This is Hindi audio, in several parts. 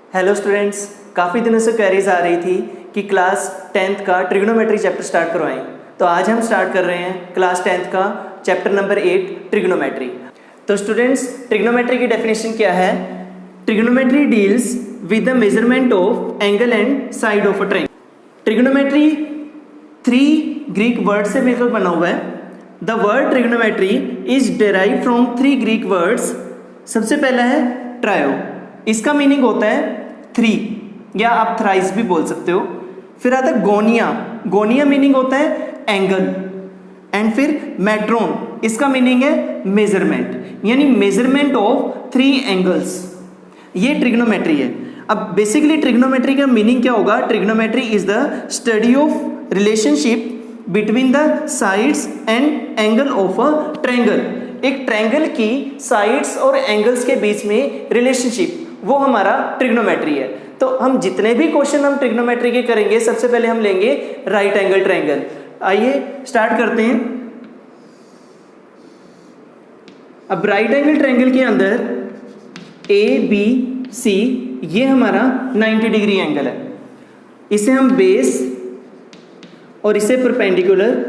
हेलो स्टूडेंट्स, काफ़ी दिनों से क्वेरीज आ रही थी कि क्लास 10th का ट्रिग्नोमेट्री चैप्टर स्टार्ट करवाएं। तो आज हम स्टार्ट कर रहे हैं क्लास 10th का चैप्टर नंबर 8 ट्रिग्नोमेट्री। तो स्टूडेंट्स, ट्रिग्नोमेट्री की डेफिनेशन क्या है? Trigonometry deals with the measurement of angle and side of a triangle. Trigonometry 3 Greek word से मिलकर बना हुआ है। The word trigonometry is derive from 3 Greek words. सबसे पहला है ट्रायो, इसका मीनिंग होता है 3 या आप थ्राइस भी बोल सकते हो। फिर आता है गोनिया, गोनिया मीनिंग होता है एंगल। एंड फिर मेट्रोन, इसका मीनिंग है मेजरमेंट, यानी मेजरमेंट ऑफ 3 एंगल्स। ये ट्रिग्नोमेट्री है। अब बेसिकली ट्रिग्नोमेट्री का मीनिंग क्या होगा? Trigonometry is the study of relationship between the sides and angle of a triangle. एक ट्रायंगल की साइड्स और एंगल्स के बीच में रिलेशनशिप, वो हमारा ट्रिग्नोमेट्री है। तो हम जितने भी क्वेश्चन हम ट्रिग्नोमेट्री के करेंगे, सबसे पहले हम लेंगे राइट एंगल ट्रायंगल। आइए स्टार्ट करते हैं। अब राइट एंगल ट्रायंगल के अंदर ABC ये हमारा 90 डिग्री एंगल है। इसे हम बेस और इसे परपेंडिकुलर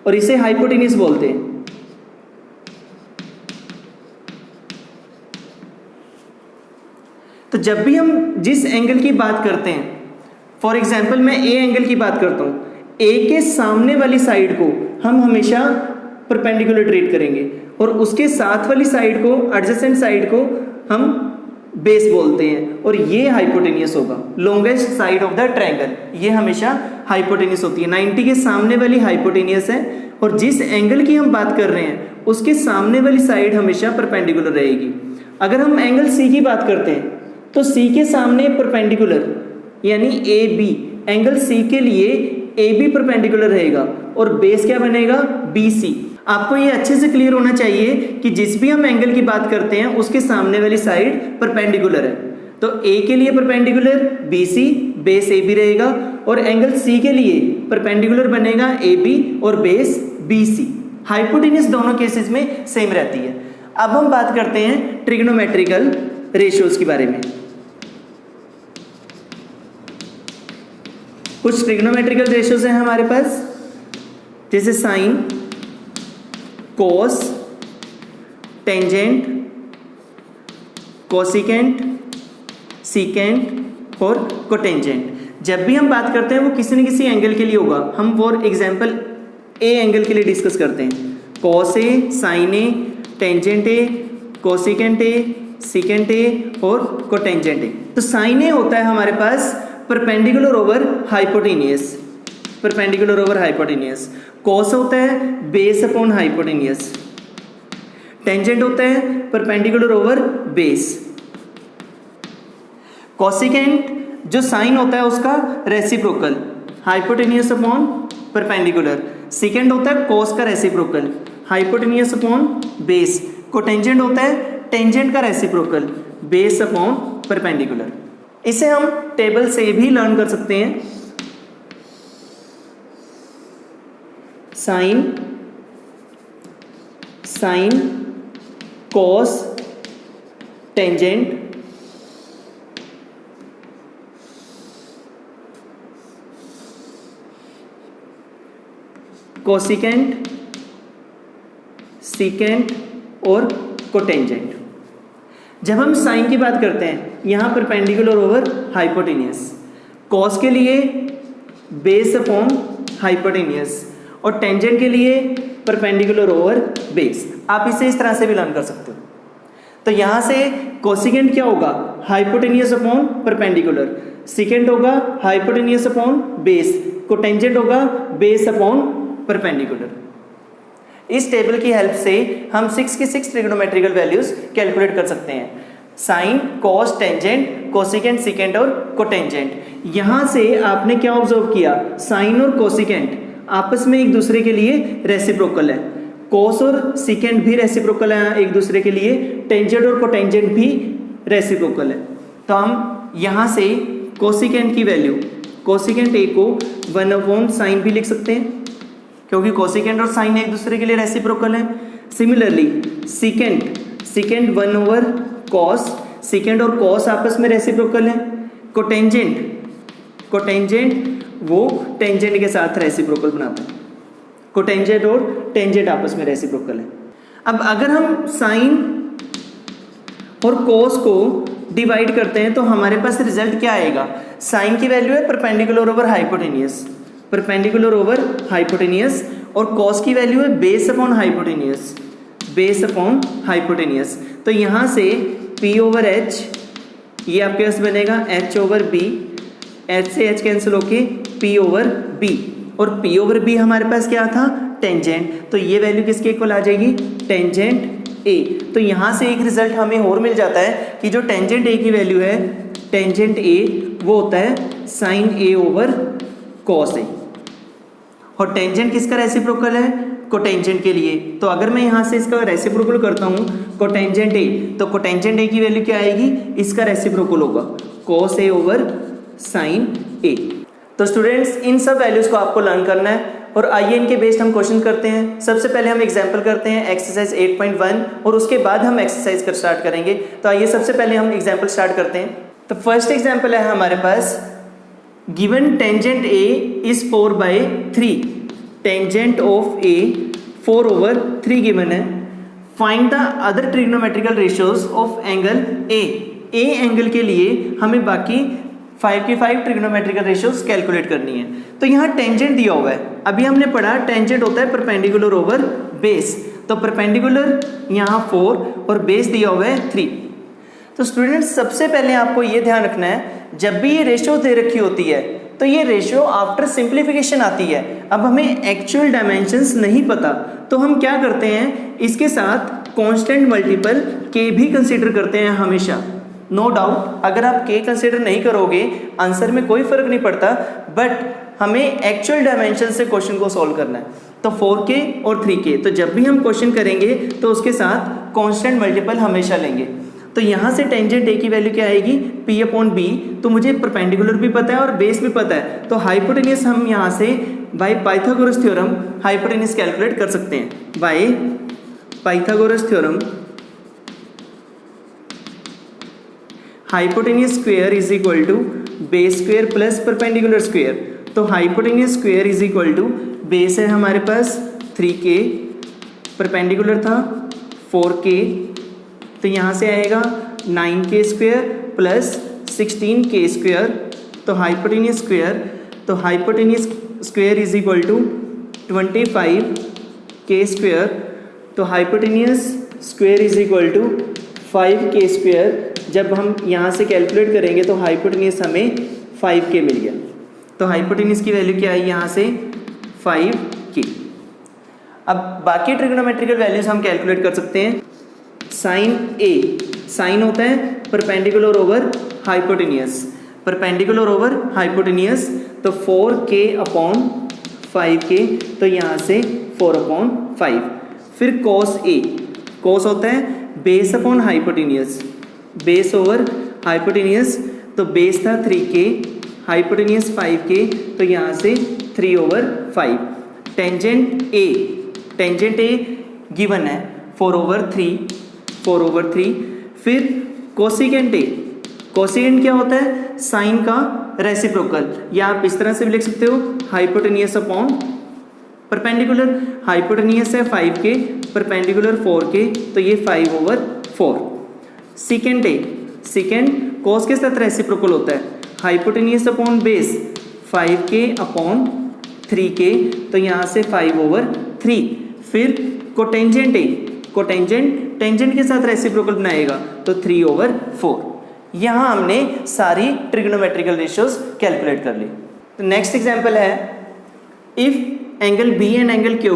और इसे हाइपोटेन्यूज बोलते हैं। तो जब भी हम जिस एंगल की बात करते हैं, फॉर एग्जाम्पल मैं ए एंगल की बात करता हूँ, ए के सामने वाली साइड को हम हमेशा परपेंडिकुलर ट्रीट करेंगे और उसके साथ वाली साइड को, एडजेसेंट साइड को हम बेस बोलते हैं और ये हाइपोटेन्यूस होगा। Longest side of the triangle ये हमेशा हाइपोटेन्यूस होती है। 90 के सामने वाली हाइपोटेन्यूस है और जिस एंगल की हम बात कर रहे हैं उसके सामने वाली साइड हमेशा परपेंडिकुलर रहेगी। अगर हम एंगल सी की बात करते हैं तो सी के सामने परपेंडिकुलर यानी ए बी, एंगल सी के लिए ए बी परपेंडिकुलर रहेगा और बेस क्या बनेगा? B C. आपको ये अच्छे से क्लियर होना चाहिए कि जिस भी हम एंगल की बात करते हैं उसके सामने वाली साइड परपेंडिकुलर है। तो ए के लिए perpendicular B C, base A B रहेगा और एंगल सी के लिए परपेंडिकुलर बनेगा ए बी और बेस बी सी। हाइपोटेन्यूस दोनों केसेस में सेम रहती है। अब हम बात करते हैं ट्रिग्नोमेट्रिकल रेशियोज के बारे में। कुछ ट्रिग्नोमेट्रिकल रेशियोज हैं हमारे पास, जैसे साइन, कोस, टेंजेंट, कोसिकेंट, सीकेंट और कोटेंजेंट। जब भी हम बात करते हैं वो किसी न किसी एंगल के लिए होगा। हम फॉर एग्जांपल ए एंगल के लिए डिस्कस करते हैं। Cos a, sine a, tangent a, cosecant a, secant a और कोटेंजेंट ए। तो साइन ए होता है हमारे पास perpendicular over hypotenuse, perpendicular over hypotenuse. Cos होता है बेस अपॉन हाइपोटेन्यूस। टेंजेंट होता है परपेंडिकुलर ओवर बेस। कोसिकेंट जो साइन होता है उसका reciprocal, hypotenuse upon perpendicular. Secant होता है कोस का reciprocal, hypotenuse upon base. Cotangent होता है टेंजेंट का रेसिप्रोकल, बेस अपॉन परपेंडिकुलर। इसे हम टेबल से भी लर्न कर सकते हैं। साइन, साइन, कोस, टेंजेंट, कोसिकेंट, सीकेंट और कोटेंजेंट। जब हम साइन की बात करते हैं, यहाँ परपेंडिकुलर ओवर हाइपोटेन्यूस। कॉस के लिए बेस अपॉन हाइपोटेन्यूस और टेंजेंट के लिए परपेंडिकुलर ओवर बेस। आप इसे इस तरह से भी लर्न कर सकते हो। तो यहाँ से कोसिकेंट क्या होगा? Hypotenuse upon perpendicular. सीकेंट होगा हाइपोटेन्यूस अपॉन बेस। कोटेंजेंट होगा बेस अपॉन परपेंडिकुलर। इस टेबल की हेल्प से हम 6 की 6 ट्रिग्नोमेट्रिकल वैल्यूज कैलकुलेट कर सकते हैं। Sine, cos, tangent, cosecant, secant और कोटेंजेंट। यहाँ से आपने क्या ऑब्जर्व किया? साइन और कोसिकेंट आपस में एक दूसरे के लिए रेसिप्रोकल है। कोस और सीकेंट भी रेसिप्रोकल है एक दूसरे के लिए। टेंजेंट और कोटेंजेंट भी रेसिप्रोकल है। तो हम यहाँ से कोसिकेंट की वैल्यू, कोसिकेंट ए को 1/sin भी लिख सकते हैं क्योंकि कोसिकेंट और साइन एक दूसरे के लिए रेसिप्रोकल है। Similarly secant, second 1 over cos, second और कॉस आपस में रेसिप्रोकल है। कोटेंजेंट वो टेंजेंट के साथ रेसिप्रोकल बनाता है, कोटेंजेंट और टेंजेंट आपस में रेसिप्रोकल है। अब अगर हम साइन और कोस को डिवाइड करते हैं तो हमारे पास रिजल्ट क्या आएगा? साइन की वैल्यू है perpendicular over hypotenuse, perpendicular over hypotenuse, और कॉस की वैल्यू है base upon hypotenuse, base upon hypotenuse. तो यहाँ से P ओवर H, ये आपके पास बनेगा H ओवर B, H से H कैंसिल होके P ओवर B, और P ओवर B हमारे पास क्या था? टेंजेंट। तो ये वैल्यू किसके इक्वल आ जाएगी? Tangent A। तो यहाँ से एक रिजल्ट हमें और मिल जाता है कि जो टेंजेंट A की वैल्यू है, टेंजेंट A वो होता है sine A over cos A। और टेंजेंट किसका रेसिप्रोकल है? कोटेंजेंट के लिए। तो अगर मैं यहाँ से इसका रेसिप्रोकल करता हूँ कोटेंजेंट A, तो कोटेंजेंट A की वैल्यू क्या आएगी? इसका रेसिप्रोकल होगा cos A over sine A। तो स्टूडेंट्स इन सब वैल्यूज़ को आपको लर्न करना है, और आइए इनके बेस्ड हम क्वेश्चन करते हैं। सबसे पहले हम एग्जाम्पल करते हैं एक्सरसाइज 8.1, और उसके बाद हम एक्सरसाइज कर स्टार्ट करेंगे। तो आइए सबसे पहले हम एग्जाम्पल स्टार्ट करते हैं। तो फर्स्ट एग्जाम्पल है हमारे पास, given tangent A is 4/3, tangent of A 4 over 3 given है। Find the other trigonometrical ratios of angle A। A angle के लिए हमें बाकी 5 की 5 ट्रिग्नोमेट्रिकल रेशियोज कैलकुलेट करनी है। तो यहाँ टेंजेंट दिया हुआ है, अभी हमने पढ़ा टेंजेंट होता है परपेंडिकुलर ओवर बेस, तो परपेंडिकुलर यहाँ 4 और बेस दिया हुआ है 3। तो स्टूडेंट्स सबसे पहले आपको ये ध्यान रखना है, जब भी ये रेशियो दे रखी होती है तो ये रेशियो आफ्टर सिंप्लीफिकेशन आती है। अब हमें एक्चुअल डायमेंशंस नहीं पता, तो हम क्या करते हैं, इसके साथ कांस्टेंट मल्टीपल के भी कंसीडर करते हैं हमेशा। नो डाउट अगर आप के कंसीडर नहीं करोगे आंसर में कोई फर्क नहीं पड़ता, बट हमें एक्चुअल डायमेंशन से क्वेश्चन को सॉल्व करना है। तो 4k और 3k, तो जब भी हम क्वेश्चन करेंगे तो उसके साथ कांस्टेंट मल्टीपल हमेशा लेंगे। तो यहाँ से टेंजेंट A की वैल्यू क्या आएगी? P upon B। तो मुझे परपेंडिकुलर भी पता है और बेस भी पता है, तो हाइपोटेनियस हम यहाँ से by Pythagoras theorem hypotenuse calculate कर सकते हैं। By Pythagoras theorem hypotenuse square is equal to base square plus perpendicular square. तो hypotenuse square is equal to base है हमारे पास 3k, परपेंडिकुलर था 4k, तो यहाँ से आएगा 9k square plus 16k square. तो hypotenuse square is equal to 25k square. तो hypotenuse square is equal to 5k square. जब हम यहाँ से कैलकुलेट करेंगे तो हाइपोटेनियस हमें 5k मिल गया। तो हाइपोटेनियस की वैल्यू क्या आई यहाँ से? 5k। अब बाकी ट्रिग्नोमेट्रिकल वैल्यूज हम कैलकुलेट कर सकते हैं। साइन A, साइन होता है perpendicular over hypotenuse, perpendicular over hypotenuse, तो 4k अपॉन 5k, तो यहाँ से 4 अपॉन 5। फिर कॉस A, कॉस होता है base upon hypotenuse, base over hypotenuse, तो बेस था 3k, हाइपोटेनियस 5k, तो यहाँ से 3 ओवर 5। टेंजेंट A गिवन है 4 ओवर 3। फिर कोसिकेंट A, कोसिकेंट क्या होता है? साइन का रेसिप्रोकल, या आप इस तरह से भी लिख सकते हो हाइपोटेनियस अपॉन परपेंडिकुलर। हाइपोटेनियस है 5k, परपेंडिकुलर 4k, तो ये 5 ओवर 4। सेकेंड A, सेकेंड कोस के साथ रेसिप्रोकल होता है hypotenuse upon base 5k upon 3k, तो यहाँ से 5 ओवर 3। फिर कोटेंजेंट A, टेंजेंट के साथ रेसिप्रोकल बनाएगा तो 3 ओवर 4। यहाँ हमने सारी ट्रिग्नोमेट्रिकल रेशियोज कैलकुलेट कर ली। तो नेक्स्ट एग्जांपल है, if angle B and angle Q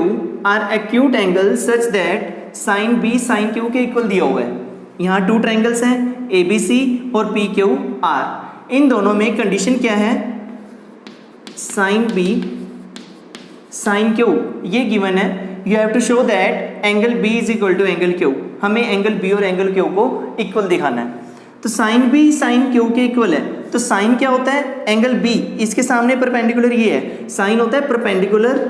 are acute angle such that sine B sine Q के इक्वल दिया हुआ है। यहाँ 2 ट्रायंगल्स हैं ABC और PQR। इन दोनों में कंडीशन क्या है? साइन B साइन Q ये गिवन है। You have to show that angle B is equal to angle Q। हमें एंगल B और एंगल Q को इक्वल दिखाना है। तो साइन B साइन Q के इक्वल है, तो साइन क्या होता है? एंगल B, इसके सामने परपेंडिकुलर ये है, साइन होता है perpendicular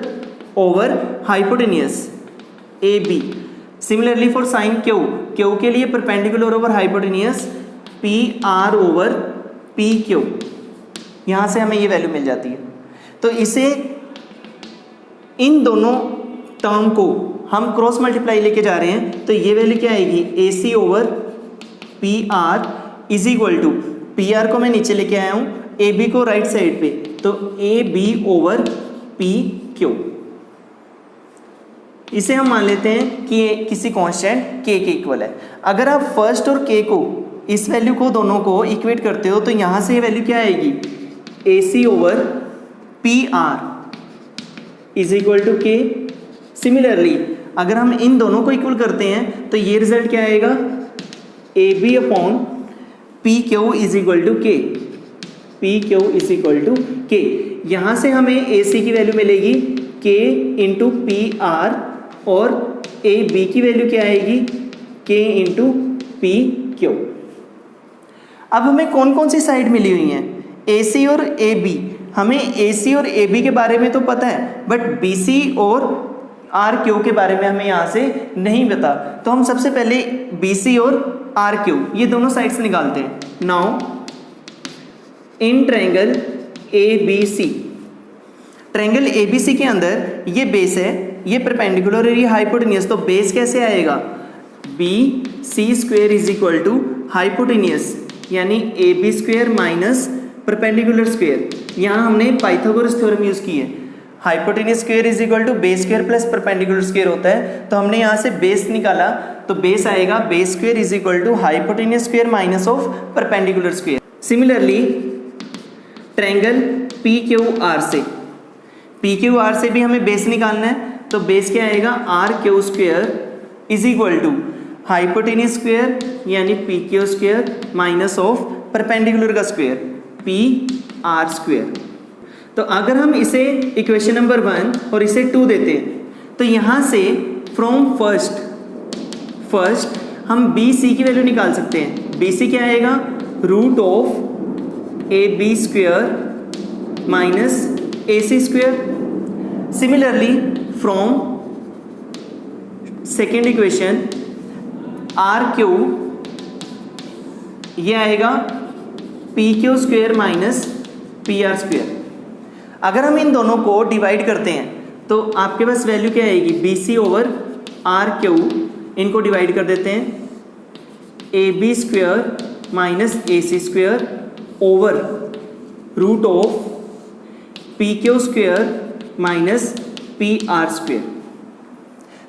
over hypotenuse AB। Similarly for sine Q, Q के लिए perpendicular over hypotenuse P R over P Q, यहाँ से हमें ये वैल्यू मिल जाती है। तो इसे इन दोनों टर्म को हम क्रॉस मल्टीप्लाई लेके जा रहे हैं, तो ये वैल्यू क्या आएगी, A C over P R is equal to, P R को मैं नीचे लेके आया हूँ, ए बी को राइट साइड पे, तो A B over P Q. इसे हम मान लेते हैं कि ये किसी कांस्टेंट के इक्वल है। अगर आप फर्स्ट और के को, इस वैल्यू को दोनों को इक्वेट करते हो, तो यहाँ से ये वैल्यू क्या आएगी, A C over P R is equal to K. Similarly अगर हम इन दोनों को इक्वल करते हैं तो ये रिजल्ट क्या आएगा, A B upon P Q is equal to K, P Q is equal to K. यहाँ से हमें ए सी की वैल्यू मिलेगी के इंटू पी आर, और ए बी की वैल्यू क्या आएगी, के इंटू पी क्यू। अब हमें कौन कौन सी साइड मिली हुई हैं, ए सी और ए बी। हमें ए सी और ए बी के बारे में तो पता है, बट बी सी और आर क्यू के बारे में हमें यहाँ से नहीं पता। तो हम सबसे पहले बी सी और आर क्यू ये दोनों साइड्स निकालते हैं। Now in triangle A B C, triangle A B C के अंदर ये बेस है, ये परपेंडिकुलर और ये हाइपोटेनियस, तो बेस कैसे आएगा, B C square is equal to hypotenuse यानी A B square minus perpendicular square. यहाँ हमने पाइथागोरस थ्योरम यूज़ की है, hypotenuse square is equal to base square plus perpendicular square होता है। तो हमने यहाँ से बेस निकाला, तो बेस आएगा base square is equal to hypotenuse square minus of perpendicular square. Similarly triangle P Q R से, पी क्यू आर से भी हमें बेस निकालना है, तो बेस क्या आएगा, R Q square is equal to hypotenuse square यानी P Q square minus of perpendicular का स्क्वेयर पी आर स्क्वेयर। तो अगर हम इसे इक्वेशन नंबर 1 और इसे 2 देते हैं, तो यहाँ से फ्रॉम फर्स्ट हम बी सी की वैल्यू निकाल सकते हैं। बी सी क्या आएगा, root of A B square minus A C square. Similarly from second equation R Q, ये आएगा P Q square minus P R square. अगर हम इन दोनों को डिवाइड करते हैं तो आपके पास वैल्यू क्या आएगी, B C over R Q, इनको डिवाइड कर देते हैं, A B square minus A C square over root of P Q square minus P R square.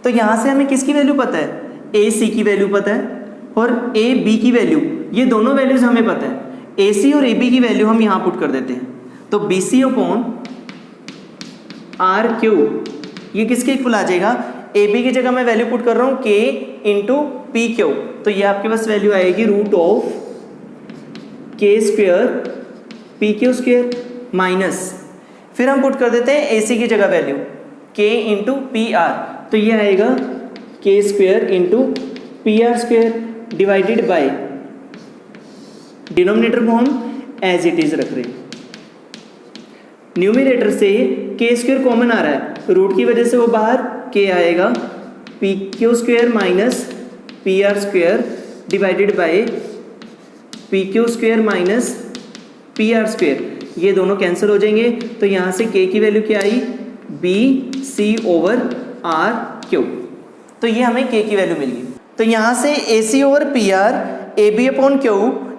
तो यहाँ से हमें किसकी वैल्यू पता है, ए सी की वैल्यू पता है और ए बी की वैल्यू, ये दोनों वैल्यूज हमें पता है। ए सी और ए बी की वैल्यू हम यहाँ पुट कर देते हैं, तो B C upon R Q ये किसके इक्वल आ जाएगा, ए बी की जगह मैं वैल्यू पुट कर रहा हूँ के इंटू पी क्यू, तो ये आपके पास वैल्यू आएगी रूट ऑफ के square P Q square minus, फिर हम पुट कर देते हैं ए सी की जगह वैल्यू के इंटू पी आर, तो ये आएगा के square into P R square divided by, denominator को हम एज इट इज रख रहे हैं, न्यूमिनेटर से के स्क्वेयर कॉमन आ रहा है, रूट की वजह से वो बाहर के आएगा, P Q square minus P R square divided by P Q square minus P R square, ये दोनों कैंसिल हो जाएंगे। तो यहाँ से के की वैल्यू क्या आई, B C over R Q, तो ये हमें के की वैल्यू मिल गई। तो यहाँ से A C over P R, A B upon Q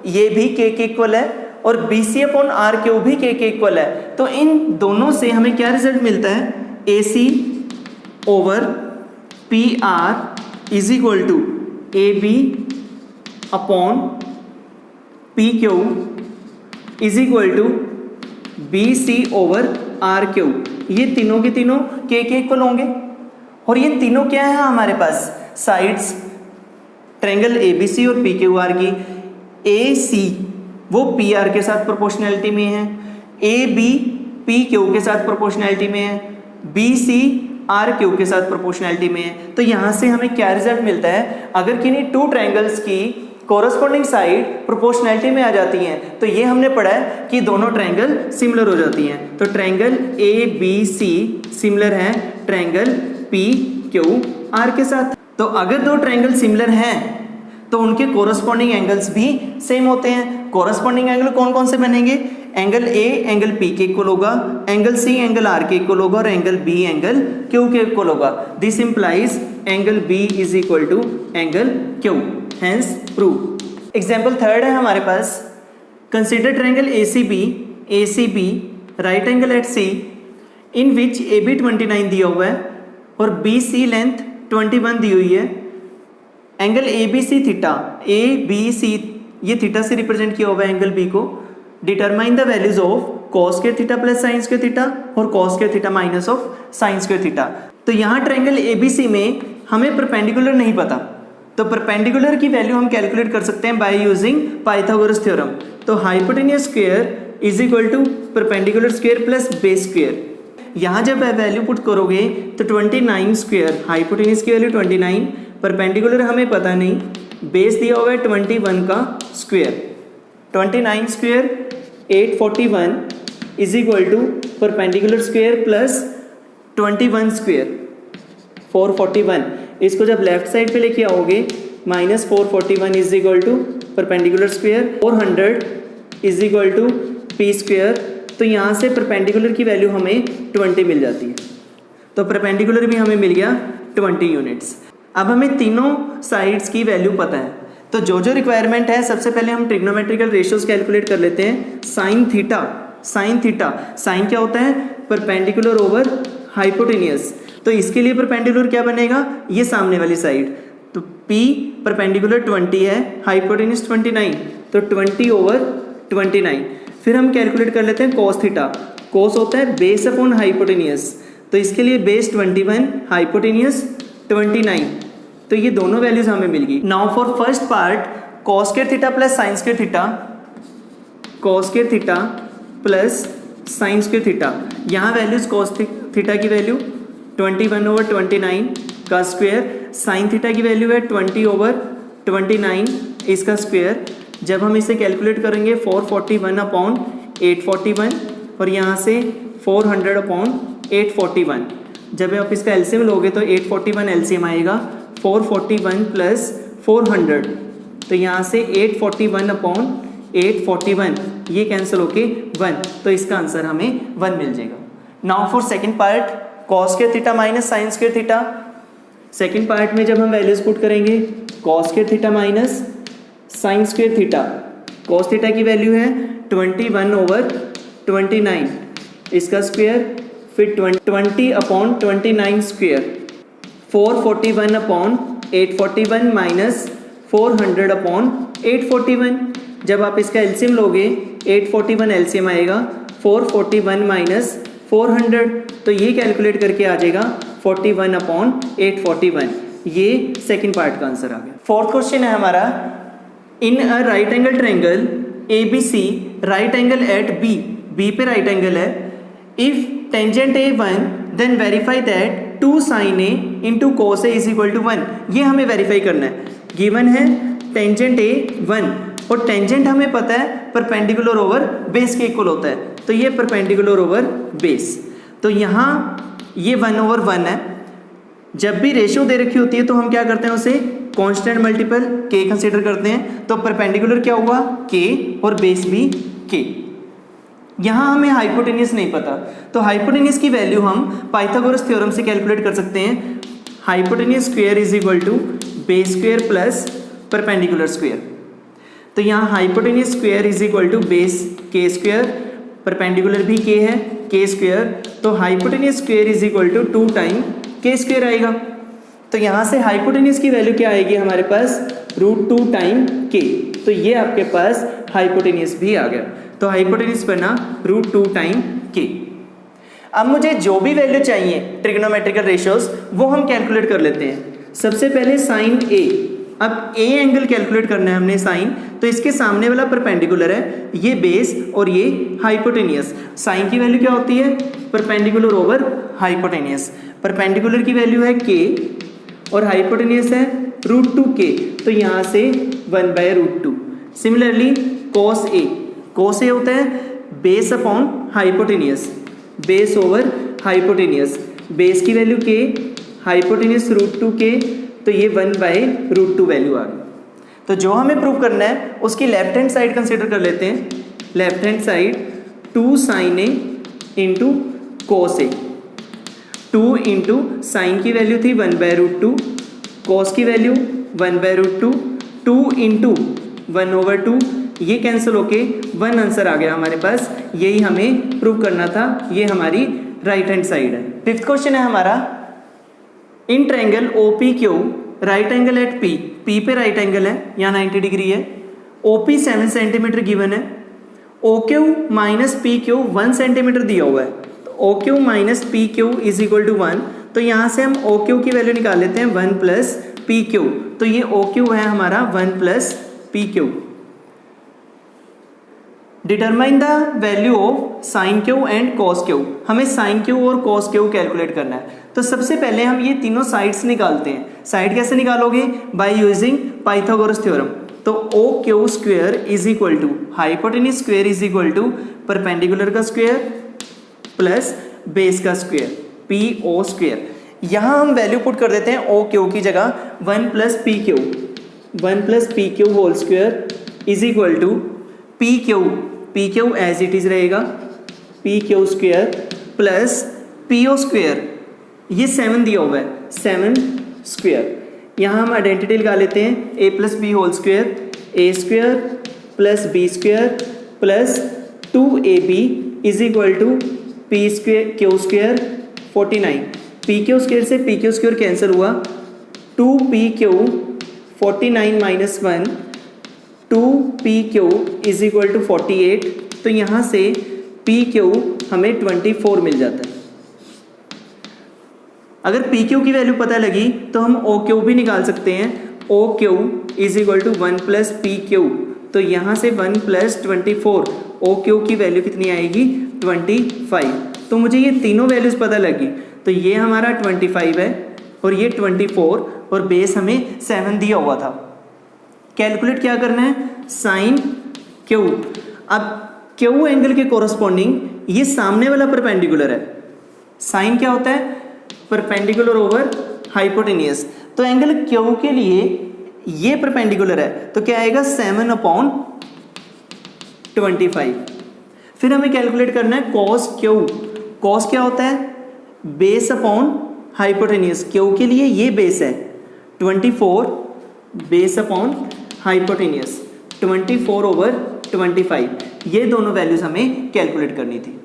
ये भी के इक्वल है और B C upon R Q भी के इक्वल है। तो इन दोनों से हमें क्या रिजल्ट मिलता है, A C over P R is equal to A B upon P Q is equal to B C over R Q. ये तीनों के तीनों के इक्वल होंगे और ये तीनों क्या है हमारे पास, sides triangle A B C और पी क्यू आर की। ए सी वो पी आर के साथ प्रोपोर्शनैलिटी में है, ए बी पी क्यू के साथ प्रोपोर्शनैलिटी में है, बी सी आर क्यू के साथ प्रोपोर्शनैलिटी में है। तो यहाँ से हमें क्या रिजल्ट मिलता है, अगर किन्हीं टू ट्रायंगल्स की कोरस्पॉन्डिंग साइड प्रोपोर्शनैलिटी में आ जाती हैं तो ये हमने पढ़ा है कि दोनों ट्रायंगल सिमिलर हो जाती हैं। तो triangle A B C similar है ट्रायंगल पी क्यू आर के साथ। तो अगर दो ट्रायंगल सिमिलर हैं तो उनके कोरस्पॉन्डिंग एंगल्स भी सेम होते हैं। कोरस्पॉन्डिंग एंगल कौन कौन से बनेंगे? एंगल ए एंगल पी के इक्वल होगा, एंगल सी एंगल आर के इक्वल होगा और एंगल बी एंगल क्यू के इक्वल होगा। This implies angle B is equal to angle Q, hence prove. Example third है हमारे पास, consider triangle ACB right angle at C in which AB 29 दिया हुआ है और BC लेंथ 21 दी हुई है। एंगल ABC थीटा, ABC ये थीटा से रिप्रेजेंट किया हुआ है एंगल B को। Determine the values of cos square theta plus sine square theta और cos square theta minus of sine square theta. तो यहाँ ट्रायंगल ABC में हमें परपेंडिकुलर नहीं पता, तो परपेंडिकुलर की वैल्यू हम कैलकुलेट कर सकते हैं बाय यूजिंग पाइथागोरस थ्योरम। तो hypotenuse square is equal to perpendicular square plus base square. यहाँ जब वैल्यू पुट करोगे तो 29 स्क्वायर, हाइपोटेन्यूज की वैल्यू 29, परपेंडिकुलर हमें पता नहीं, बेस दिया हुआ है 21 का square. 29 square 841 is equal to perpendicular square plus 21 square 441। इसको जब लेफ्ट साइड पे लेके आओगे minus 441 is equal to perpendicular square 400 is equal to P square. तो यहाँ से परपेंडिकुलर की वैल्यू हमें 20 मिल जाती है, तो परपेंडिकुलर भी हमें मिल गया 20 यूनिट्स। अब हमें तीनों साइड्स की वैल्यू पता है, तो जो जो रिक्वायरमेंट है सबसे पहले हम ट्रिग्नोमेट्रिकल रेशियोज कैलकुलेट कर लेते हैं। साइन थीटा, साइन क्या होता है? Perpendicular over hypotenuse. तो इसके लिए परपेंडिकुलर क्या बनेगा? ये सामने वाली साइड। तो P परपेंडिकुलर 20 है, हाइपोटेनियस 29, तो 20 ओवर 29। फिर हम कैलकुलेट कर लेते हैं cos थीटा। cos होता है बेस अपॉन हाइपोटेनियस, तो इसके लिए बेस 21, हाइपोटेनियस 29। तो ये दोनों वैल्यूज हमें मिल गई। Now for first part, cos square theta plus sine square theta, cos square theta plus sine square theta. यहाँ वैल्यूज cos थीटा की वैल्यू 21 ओवर 29 का स्क्वायर, साइन थीटा की वैल्यू है 20 ओवर 29 इसका स्क्वायर। जब हम इसे कैलकुलेट करेंगे 441 अपॉन 841 और यहाँ से 400 अपॉन 841। जब आप इसका एलसीएम लोगे तो 841 एलसीएम आएगा 441 प्लस 400, तो यहाँ से 841 अपॉन 841 ये कैंसिल होके 1, तो इसका आंसर हमें 1 मिल जाएगा। Now for second part, cos square theta minus sine square theta. Second part में जब हम वैल्यूज पुट करेंगे cos square theta minus sine square theta, cos theta की वैल्यू है 21 ओवर 29 इसका स्क्वायर, फिर 20 upon 29 square, 441 upon 841 minus 400 upon 841। जब आप इसका एलसीएम लोगे 841 एलसीएम आएगा 441 माइनस 400, तो ये कैलकुलेट करके आ जाएगा 41 अपॉन 841। ये सेकंड पार्ट का आंसर आ गया। फोर्थ क्वेश्चन है हमारा, in a right angle triangle ABC right angle at B पे राइट एंगल है, if tangent A1 then verify that 2 sin A into cos A is equal to 1। ये हमें वेरीफाई करना है। गिवन है टेंजेंट A1 और टेंजेंट हमें पता है परपेंडिकुलर ओवर बेस के इक्वल होता है, तो ये परपेंडिकुलर ओवर बेस। तो यहाँ ये 1 ओवर 1 है। जब भी रेशियो दे रखी होती है तो हम क्या करते हैं, उसे कांस्टेंट मल्टीपल k कंसीडर करते हैं। तो परपेंडिकुलर क्या हुआ? k और बेस भी k। यहाँ हमें हाइपोटेनियस नहीं पता, तो हाइपोटेनियस की वैल्यू हम पाइथागोरस थ्योरम से कैलकुलेट कर सकते हैं। Hypotenuse square is equal to base square plus perpendicular square. तो यहाँ hypotenuse square is equal to base k square, perpendicular भी k है k स्क्वायर, तो hypotenuse square is equal to 2 time k square आएगा। तो यहाँ से हाइपोटेनियस की वैल्यू क्या आएगी हमारे पास? √2 टाइम k। तो ये आपके पास हाइपोटेनियस भी आ गया, तो हाइपोटेनियस बना √2 टाइम k। अब मुझे जो भी वैल्यू चाहिए ट्रिग्नोमेट्रिकल रेशियोज वो हम कैलकुलेट कर लेते हैं। सबसे पहले साइन A, अब A एंगल कैलकुलेट करना है हमने साइन, तो इसके सामने वाला परपेंडिकुलर है, ये बेस और ये हाइपोटेनियस। साइन की वैल्यू क्या होती है? Perpendicular over hypotenuse. परपेंडिकुलर की वैल्यू है k और हाइपोटेनियस है √2k, तो यहाँ से 1/√2। सिमिलरली cos A होता है base upon hypotenuse, base over hypotenuse. Base की वैल्यू k, हाइपोटेनियस √2k, तो ये 1/√2 वैल्यू आ गई। तो जो हमें प्रूव करना है उसकी लेफ्ट हैंड साइड कंसिडर कर लेते हैं। Left hand side 2 sin A into cos A। 2 into sine की वैल्यू थी 1/√2, cos की वैल्यू 1/√2, 2 इंटू 1/2, ये कैंसिल होके 1 आंसर आ गया हमारे पास। यही हमें प्रूव करना था, ये हमारी राइट हैंड साइड है। फिफ्थ क्वेश्चन है हमारा, in triangle OPQ right angle at P पे राइट एंगल है, यहाँ 90 डिग्री है। OP 7 सेंटीमीटर गिवन है। OQ माइनस PQ 1 सेंटीमीटर दिया हुआ है। तो OQ minus PQ is equal to 1। तो यहाँ से हम OQ की वैल्यू निकाल लेते हैं 1 प्लस PQ। तो ये OQ है हमारा 1 plus PQ। Determine the value of sine Q and cos Q। हमें साइन Q और कॉस Q कैलकुलेट करना है। तो सबसे पहले हम ये तीनों साइड्स निकालते हैं। साइड कैसे निकालोगे? By using Pythagoras theorem. तो OQ square is equal to hypotenuse square is equal to perpendicular का स्क्वायर प्लस बेस का स्क्वायर, PO स्क्वायर। यहाँ हम वैल्यू पुट कर देते हैं OQ की जगह 1 plus PQ whole square is equal to PQ as it is रहेगा, PQ square plus PO square, ये 7 दिया हुआ है, 7 स्क्वायर। यहाँ हम आइडेंटिटी लगा लेते हैं A plus B whole square, A square plus B square plus 2AB is equal to P square Q square 49। PQ square से PQ स्क्वायर कैंसिल हुआ, 2PQ 49 minus 1, 2PQ is equal to 48। तो यहाँ से PQ हमें 24 मिल जाता है। अगर PQ की वैल्यू पता लगी तो हम OQ भी निकाल सकते हैं। OQ is equal to 1 plus PQ। तो यहाँ से 1 प्लस 24, OQ की वैल्यू कितनी आएगी? 25। तो मुझे ये तीनों वैल्यूज़ पता लगी। तो ये हमारा 25 है और ये 24 और बेस हमें 7 दिया हुआ था। कैलकुलेट क्या करना है? Sine Q। अब Q एंगल के कोरस्पॉन्डिंग ये सामने वाला परपेंडिकुलर है। साइन क्या होता है? Perpendicular over hypotenuse. तो एंगल Q के लिए ये परपेंडिकुलर है, तो क्या आएगा? 7/25। फिर हमें कैलकुलेट करना है cos Q। cos क्या होता है? Base upon hypotenuse. Q के लिए ये बेस है 24, बेस अपॉन हाइपोटेनियस 24/25। ये दोनों वैल्यूज हमें कैलकुलेट करनी थी।